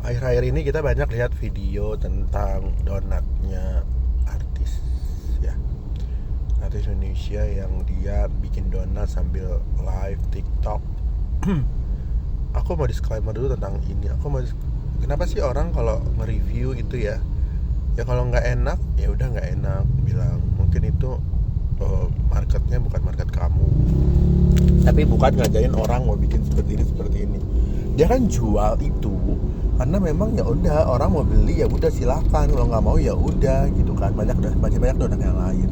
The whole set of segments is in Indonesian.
akhir-akhir ini kita banyak lihat video tentang donatnya artis ya, artis Indonesia yang dia bikin donat sambil live TikTok. Aku mau disclaimer dulu tentang ini. Kenapa sih orang kalau nge-review itu ya kalau nggak enak ya udah nggak enak, bilang mungkin itu marketnya bukan market kamu. Tapi bukan ngajarin orang mau bikin seperti ini. Dia kan jual itu karena memang ya udah orang mau beli ya udah silakan, kalau nggak mau ya udah gitu kan. Banyak donat yang lain.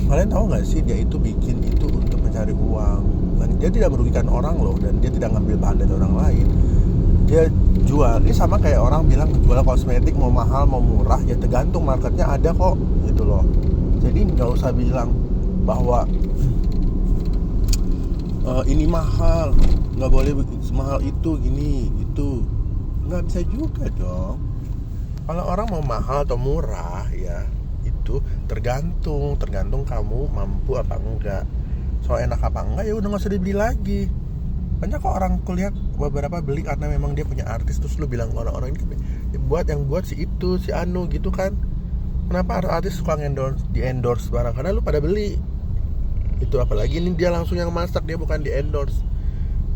Kalian tahu nggak sih, dia itu bikin itu untuk mencari uang dan dia tidak merugikan orang loh, dan dia tidak ngambil bahan dari orang lain. Dia jual, ini sama kayak orang bilang jual kosmetik mau mahal mau murah, ya tergantung marketnya ada kok gitu loh. Jadi nggak usah bilang bahwa ini mahal, nggak boleh semahal itu, gini itu, nggak bisa juga dong. Kalau orang mau mahal atau murah ya itu tergantung kamu mampu apa enggak. Soal enak apa enggak ya udah nggak usah dibeli lagi. Banyak kok orang kulihat beberapa beli karena memang dia punya artis, terus lu bilang orang-orang ini yang buat si itu si anu gitu kan. Kenapa artis suka di endorse barang? Karena lu pada beli itu, apalagi ini dia langsung yang masak, dia bukan di endorse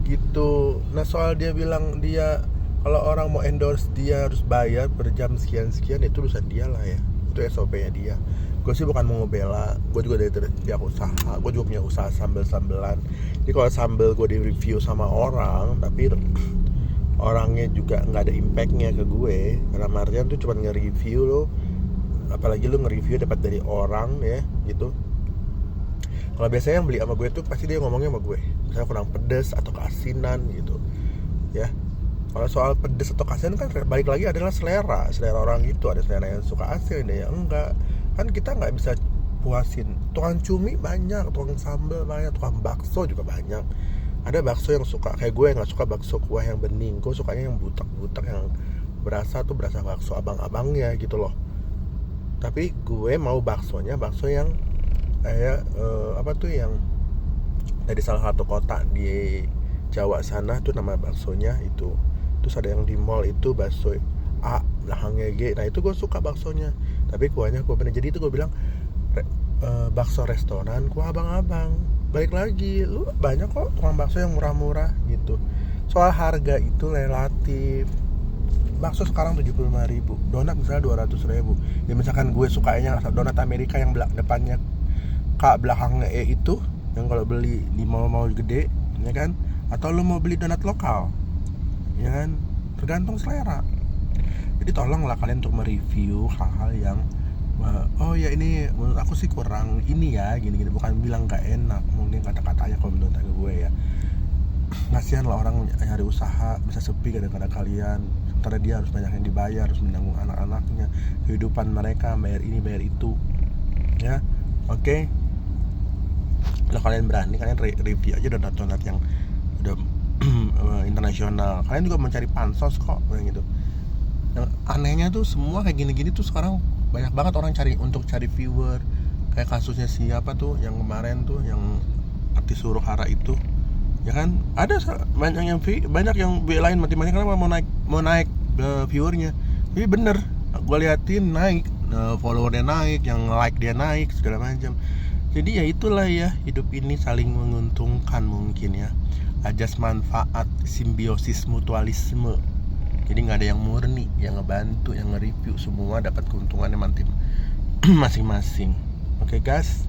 gitu. Nah soal dia bilang dia kalau orang mau endorse dia harus bayar per jam sekian itu urusan dia lah ya, itu SOP-nya dia. Gue sih bukan mau ngebela, gue juga dari pihak usaha, gue juga punya usaha sambel-sambelan. Jadi kalau sambel gue di review sama orang tapi orangnya juga nggak ada impactnya ke gue, karena Martian tuh cuma nge-review lo, apalagi lo nge-review dapat dari orang ya gitu. Kalau biasanya yang beli sama gue tuh pasti dia ngomongnya sama gue misalnya kurang pedes atau keasinan gitu ya. Kalau soal pedes atau keasinan kan balik lagi adalah selera orang itu. Ada selera yang suka asin, ada yang enggak. Kan kita nggak bisa puasin. Tukang cumi banyak, tukang sambal banyak, tukang bakso juga banyak. Ada bakso yang suka, kayak gue nggak suka bakso kuah yang bening, gue sukanya yang butak-butak yang berasa bakso abang-abangnya gitu loh. Tapi gue mau baksonya bakso yang kayak yang dari salah satu kota di Jawa sana tuh, nama baksonya itu. Terus ada yang di mall itu bakso A belakangnya G. Nah itu gue suka baksonya, tapi kuahnya gue bener. Jadi itu gue bilang bakso restoran kuah abang-abang. Balik lagi, lu banyak kok tukang bakso yang murah-murah gitu. Soal harga itu relatif. Bakso sekarang 75.000, donat misalnya 200.000. Ya misalkan gue sukanya donat Amerika yang depannya K belakangnya E itu, yang kalau beli di mall-mall gede ya kan, atau lu mau beli donat lokal ya kan, tergantung selera. Jadi tolonglah kalian untuk mereview hal-hal yang oh ya ini menurut aku sih kurang ini ya gini-gini, bukan bilang gak enak mungkin kata-katanya kalau menurut gue ya. Kasihan lah orang nyari usaha bisa sepi kadang-kadang kalian, sementara dia harus banyak yang dibayar, harus menanggung anak-anaknya, kehidupan mereka, bayar ini bayar itu ya. Oke. Kalau kalian berani, kalian review aja donat-donat yang udah internasional. Kalian juga mencari pansos kok gitu. Yang anehnya tuh semua kayak gini-gini tuh sekarang banyak banget orang cari viewer. Kayak kasusnya siapa tuh yang kemarin tuh yang artis Suruhara itu, ya kan? Ada banyak yang belain mati-mati karena mau naik viewernya. Tapi bener, gue liatin naik, followernya naik, yang like dia naik segala macam. Jadi ya itulah ya, hidup ini saling menguntungkan mungkin ya. Ajas manfaat, simbiosis mutualisme. Jadi nggak ada yang murni, yang ngebantu, yang nge-review, semua dapat keuntungannya masing-masing. Oke guys.